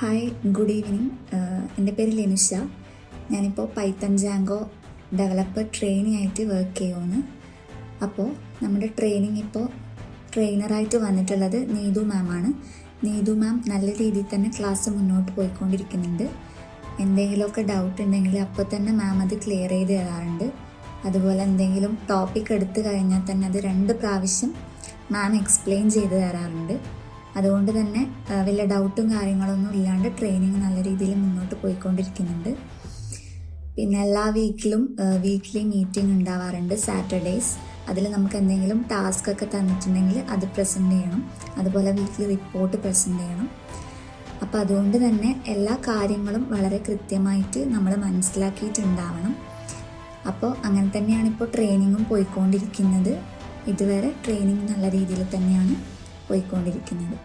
Hi, good evening. എൻ്റെ പേര് ലിനുഷ. ഞാനിപ്പോൾ പൈത്തൺ ജാങ്കോ ഡെവലപ്പർ ട്രെയിനി ആയിട്ട് വർക്ക് ചെയ്യുന്നു. അപ്പോൾ നമ്മുടെ ട്രെയിനിങ് ഇപ്പോൾ ട്രെയിനറായിട്ട് വന്നിട്ടുള്ളത് നീതു മാമാണ്. നീതു മാം നല്ല രീതിയിൽ തന്നെ ക്ലാസ് മുന്നോട്ട് പോയിക്കൊണ്ടിരിക്കുന്നുണ്ട്. എന്തെങ്കിലുമൊക്കെ ഡൗട്ട് ഉണ്ടെങ്കിൽ അപ്പോൾ തന്നെ മാം അത് ക്ലിയർ ചെയ്ത് തരാറുണ്ട്. അതുപോലെ എന്തെങ്കിലും ടോപ്പിക് എടുത്തു കഴിഞ്ഞാൽ തന്നെ അത് 2 പ്രാവശ്യം മാം എക്സ്പ്ലെയിൻ ചെയ്ത് തരാറുണ്ട്. അതുകൊണ്ട് തന്നെ വലിയ ഡൗട്ടും കാര്യങ്ങളൊന്നും ഇല്ലാണ്ട് ട്രെയിനിങ് നല്ല രീതിയിൽ മുന്നോട്ട് പോയിക്കൊണ്ടിരിക്കുന്നുണ്ട്. പിന്നെ എല്ലാ വീക്ക്ലി മീറ്റിംഗ് ഉണ്ടാവാറുണ്ട് സാറ്റർഡേയ്സ്. അതിൽ നമുക്ക് എന്തെങ്കിലും ടാസ്ക് ഒക്കെ തന്നിട്ടുണ്ടെങ്കിൽ അത് പ്രസൻറ്റ് ചെയ്യണം. അതുപോലെ വീക്ക്ലി റിപ്പോർട്ട് പ്രസൻറ്റ് ചെയ്യണം. അപ്പോൾ അതുകൊണ്ട് തന്നെ എല്ലാ കാര്യങ്ങളും വളരെ കൃത്യമായിട്ട് നമ്മൾ മനസ്സിലാക്കിയിട്ടുണ്ടാവണം. അപ്പോൾ അങ്ങനെ തന്നെയാണ് ഇപ്പോൾ ട്രെയിനിങ്ങും പോയിക്കൊണ്ടിരിക്കുന്നത്. ഇതുവരെ ട്രെയിനിങ് നല്ല രീതിയിൽ തന്നെയാണ് പോയിക്കൊണ്ടിരിക്കുന്നത്.